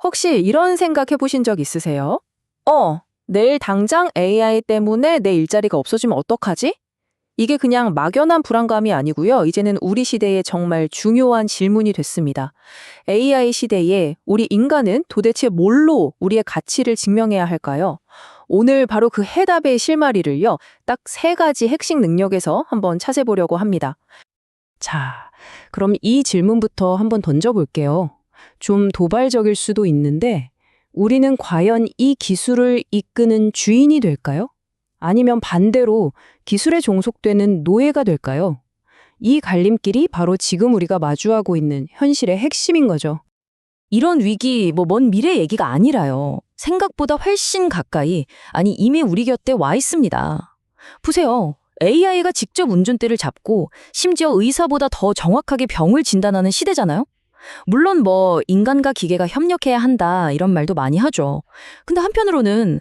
혹시 이런 생각 해보신 적 있으세요? 내일 당장 AI 때문에 내 일자리가 없어지면 어떡하지? 이게 그냥 막연한 불안감이 아니고요. 이제는 우리 시대에 정말 중요한 질문이 됐습니다. AI 시대에 우리 인간은 도대체 뭘로 우리의 가치를 증명해야 할까요? 오늘 바로 그 해답의 실마리를요, 딱 세 가지 핵심 능력에서 한번 찾아보려고 합니다. 자, 그럼 이 질문부터 한번 던져볼게요. 좀 도발적일 수도 있는데, 우리는 과연 이 기술을 이끄는 주인이 될까요? 아니면 반대로 기술에 종속되는 노예가 될까요? 이 갈림길이 바로 지금 우리가 마주하고 있는 현실의 핵심인 거죠. 이런 위기, 먼 미래 얘기가 아니라요. 생각보다 훨씬 가까이, 아니 이미 우리 곁에 와 있습니다. 보세요. AI가 직접 운전대를 잡고 심지어 의사보다 더 정확하게 병을 진단하는 시대잖아요. 물론 인간과 기계가 협력해야 한다 이런 말도 많이 하죠. 근데 한편으로는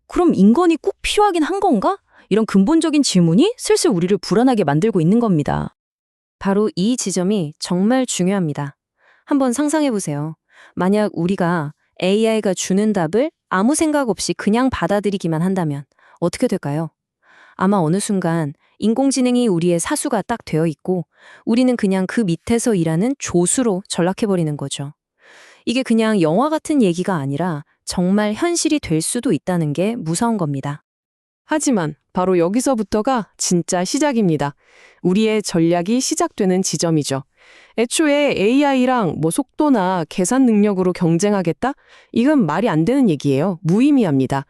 그럼 인간이 꼭 필요하긴 한 건가? 이런 근본적인 질문이 슬슬 우리를 불안하게 만들고 있는 겁니다. 바로 이 지점이 정말 중요합니다. 한번 상상해 보세요. 만약 우리가 AI가 주는 답을 아무 생각 없이 그냥 받아들이기만 한다면 어떻게 될까요? 아마 어느 순간 인공지능이 우리의 사수가 딱 되어 있고 우리는 그냥 그 밑에서 일하는 조수로 전락해버리는 거죠. 이게 그냥 영화 같은 얘기가 아니라 정말 현실이 될 수도 있다는 게 무서운 겁니다. 하지만 바로 여기서부터가 진짜 시작입니다. 우리의 전략이 시작되는 지점이죠. 애초에 AI랑 속도나 계산 능력으로 경쟁하겠다? 이건 말이 안 되는 얘기예요. 무의미합니다.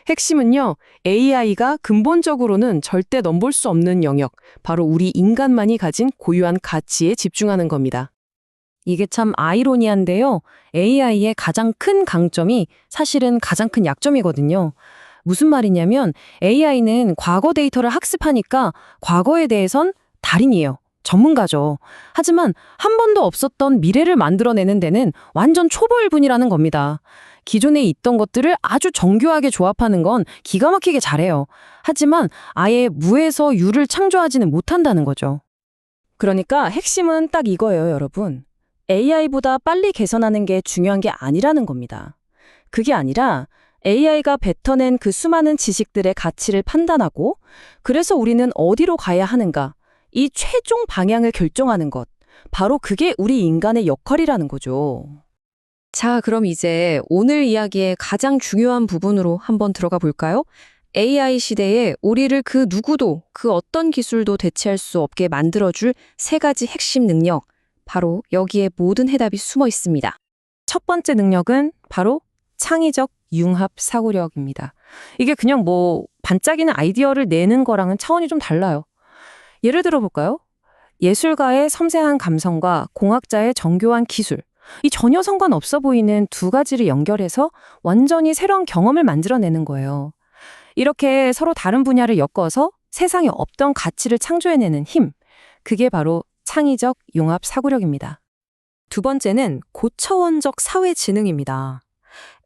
핵심은요, AI가 근본적으로는 절대 넘볼 수 없는 영역, 바로 우리 인간만이 가진 고유한 가치에 집중하는 겁니다. 이게 참 아이러니한데요. AI의 가장 큰 강점이 사실은 가장 큰 약점이거든요. 무슨 말이냐면 AI는 과거 데이터를 학습하니까 과거에 대해선 달인이에요. 전문가죠. 하지만 한 번도 없었던 미래를 만들어내는 데는 완전 초보일뿐이라는 겁니다. 기존에 있던 것들을 아주 정교하게 조합하는 건 기가 막히게 잘해요. 하지만 아예 무에서 유를 창조하지는 못한다는 거죠. 그러니까 핵심은 딱 이거예요, 여러분. AI보다 빨리 개선하는 게 중요한 게 아니라는 겁니다. 그게 아니라 AI가 뱉어낸 그 수많은 지식들의 가치를 판단하고 그래서 우리는 어디로 가야 하는가, 이 최종 방향을 결정하는 것. 바로 그게 우리 인간의 역할이라는 거죠. 자, 그럼 이제 오늘 이야기의 가장 중요한 부분으로 한번 들어가 볼까요? AI 시대에 우리를 그 누구도, 그 어떤 기술도 대체할 수 없게 만들어줄 세 가지 핵심 능력. 바로 여기에 모든 해답이 숨어 있습니다. 첫 번째 능력은 바로 창의적 융합 사고력입니다. 이게 그냥 반짝이는 아이디어를 내는 거랑은 차원이 좀 달라요. 예를 들어 볼까요? 예술가의 섬세한 감성과 공학자의 정교한 기술, 이 전혀 상관없어 보이는 두 가지를 연결해서 완전히 새로운 경험을 만들어내는 거예요. 이렇게 서로 다른 분야를 엮어서 세상에 없던 가치를 창조해내는 힘, 그게 바로 창의적 융합 사고력입니다. 두 번째는 고차원적 사회 지능입니다.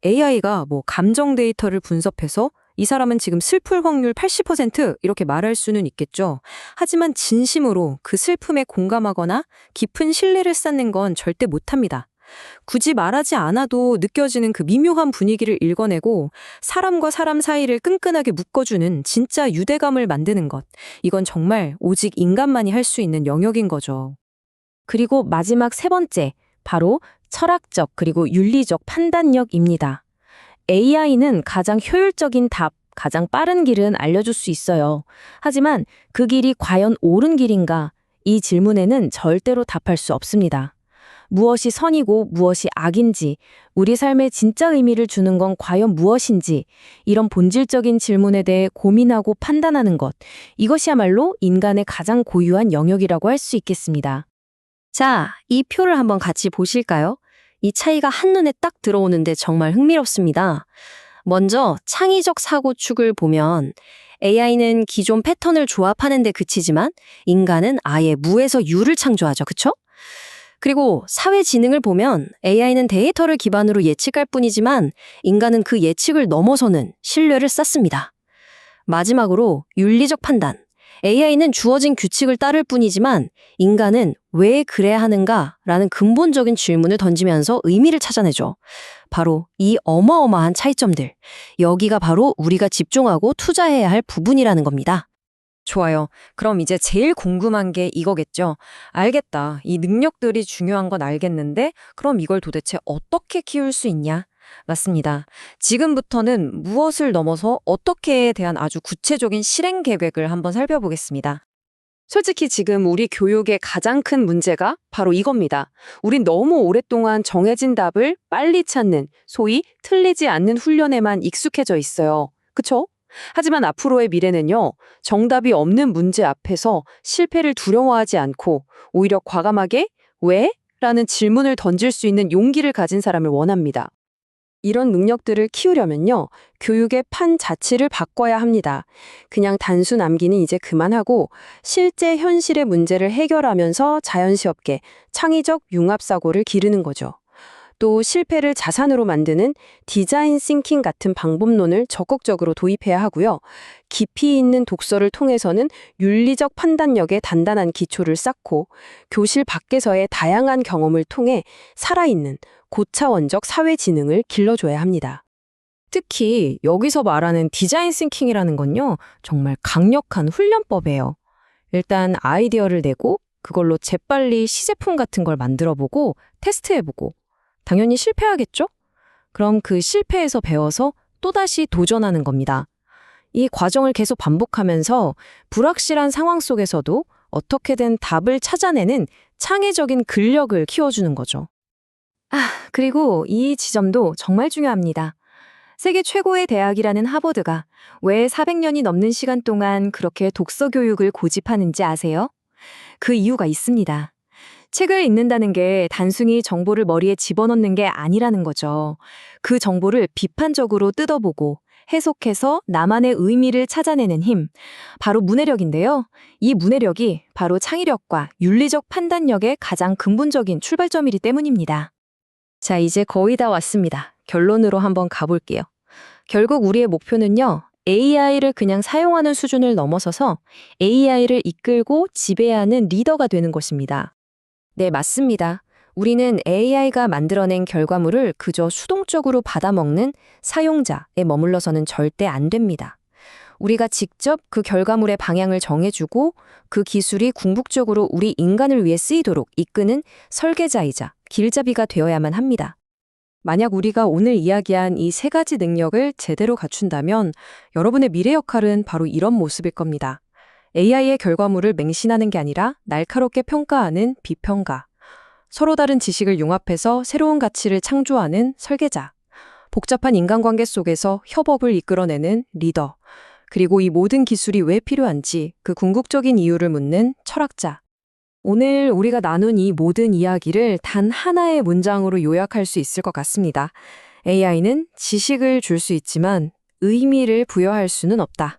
AI가 감정 데이터를 분석해서 이 사람은 지금 슬플 확률 80% 이렇게 말할 수는 있겠죠. 하지만 진심으로 그 슬픔에 공감하거나 깊은 신뢰를 쌓는 건 절대 못합니다. 굳이 말하지 않아도 느껴지는 그 미묘한 분위기를 읽어내고 사람과 사람 사이를 끈끈하게 묶어주는 진짜 유대감을 만드는 것. 이건 정말 오직 인간만이 할 수 있는 영역인 거죠. 그리고 마지막 세 번째, 바로 철학적 그리고 윤리적 판단력입니다. AI는 가장 효율적인 답, 가장 빠른 길은 알려줄 수 있어요. 하지만 그 길이 과연 옳은 길인가? 이 질문에는 절대로 답할 수 없습니다. 무엇이 선이고 무엇이 악인지, 우리 삶에 진짜 의미를 주는 건 과연 무엇인지, 이런 본질적인 질문에 대해 고민하고 판단하는 것, 이것이야말로 인간의 가장 고유한 영역이라고 할 수 있겠습니다. 자, 이 표를 한번 같이 보실까요? 이 차이가 한눈에 딱 들어오는데 정말 흥미롭습니다. 먼저 창의적 사고축을 보면 AI는 기존 패턴을 조합하는 데 그치지만 인간은 아예 무에서 유를 창조하죠. 그쵸? 그리고 사회 지능을 보면 AI는 데이터를 기반으로 예측할 뿐이지만 인간은 그 예측을 넘어서는 신뢰를 쌓습니다. 마지막으로 윤리적 판단. AI는 주어진 규칙을 따를 뿐이지만 인간은 왜 그래야 하는가라는 근본적인 질문을 던지면서 의미를 찾아내죠. 바로 이 어마어마한 차이점들. 여기가 바로 우리가 집중하고 투자해야 할 부분이라는 겁니다. 좋아요. 그럼 이제 제일 궁금한 게 이거겠죠. 알겠다. 이 능력들이 중요한 건 알겠는데, 그럼 이걸 도대체 어떻게 키울 수 있냐? 맞습니다. 지금부터는 무엇을 넘어서 어떻게에 대한 아주 구체적인 실행 계획을 한번 살펴보겠습니다. 솔직히 지금 우리 교육의 가장 큰 문제가 바로 이겁니다. 우린 너무 오랫동안 정해진 답을 빨리 찾는, 소위 틀리지 않는 훈련에만 익숙해져 있어요. 그쵸? 하지만 앞으로의 미래는요, 정답이 없는 문제 앞에서 실패를 두려워하지 않고 오히려 과감하게 왜? 라는 질문을 던질 수 있는 용기를 가진 사람을 원합니다. 이런 능력들을 키우려면요, 교육의 판 자체를 바꿔야 합니다. 그냥 단순 암기는 이제 그만하고 실제 현실의 문제를 해결하면서 자연스럽게 창의적 융합사고를 기르는 거죠. 또 실패를 자산으로 만드는 디자인 싱킹 같은 방법론을 적극적으로 도입해야 하고요. 깊이 있는 독서를 통해서는 윤리적 판단력에 단단한 기초를 쌓고 교실 밖에서의 다양한 경험을 통해 살아있는 고차원적 사회 지능을 길러줘야 합니다. 특히 여기서 말하는 디자인 싱킹이라는 건요, 정말 강력한 훈련법이에요. 일단 아이디어를 내고 그걸로 재빨리 시제품 같은 걸 만들어보고 테스트해보고 당연히 실패하겠죠? 그럼 그 실패에서 배워서 또다시 도전하는 겁니다. 이 과정을 계속 반복하면서 불확실한 상황 속에서도 어떻게든 답을 찾아내는 창의적인 근력을 키워주는 거죠. 그리고 이 지점도 정말 중요합니다. 세계 최고의 대학이라는 하버드가 왜 400년이 넘는 시간 동안 그렇게 독서 교육을 고집하는지 아세요? 그 이유가 있습니다. 책을 읽는다는 게 단순히 정보를 머리에 집어넣는 게 아니라는 거죠. 그 정보를 비판적으로 뜯어보고 해석해서 나만의 의미를 찾아내는 힘, 바로 문해력인데요. 이 문해력이 바로 창의력과 윤리적 판단력의 가장 근본적인 출발점이기 때문입니다. 자, 이제 거의 다 왔습니다. 결론으로 한번 가볼게요. 결국 우리의 목표는요, AI를 그냥 사용하는 수준을 넘어서서 AI를 이끌고 지배하는 리더가 되는 것입니다. 네, 맞습니다. 우리는 AI가 만들어낸 결과물을 그저 수동적으로 받아먹는 사용자에 머물러서는 절대 안 됩니다. 우리가 직접 그 결과물의 방향을 정해주고 그 기술이 궁극적으로 우리 인간을 위해 쓰이도록 이끄는 설계자이자 길잡이가 되어야만 합니다. 만약 우리가 오늘 이야기한 이 세 가지 능력을 제대로 갖춘다면 여러분의 미래 역할은 바로 이런 모습일 겁니다. AI의 결과물을 맹신하는 게 아니라 날카롭게 평가하는 비평가, 서로 다른 지식을 융합해서 새로운 가치를 창조하는 설계자, 복잡한 인간관계 속에서 협업을 이끌어내는 리더, 그리고 이 모든 기술이 왜 필요한지 그 궁극적인 이유를 묻는 철학자. 오늘 우리가 나눈 이 모든 이야기를 단 하나의 문장으로 요약할 수 있을 것 같습니다. AI는 지식을 줄 수 있지만 의미를 부여할 수는 없다.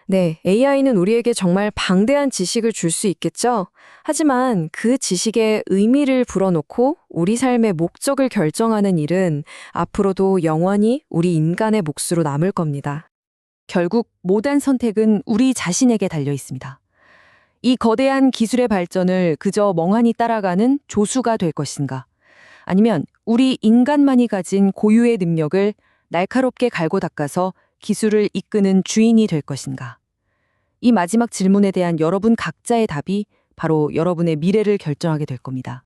네, AI는 우리에게 정말 방대한 지식을 줄 수 있겠죠? 하지만 그 지식에 의미를 불어넣고 우리 삶의 목적을 결정하는 일은 앞으로도 영원히 우리 인간의 몫으로 남을 겁니다. 결국 모든 선택은 우리 자신에게 달려 있습니다. 이 거대한 기술의 발전을 그저 멍하니 따라가는 조수가 될 것인가? 아니면 우리 인간만이 가진 고유의 능력을 날카롭게 갈고 닦아서 기술을 이끄는 주인이 될 것인가? 이 마지막 질문에 대한 여러분 각자의 답이 바로 여러분의 미래를 결정하게 될 겁니다.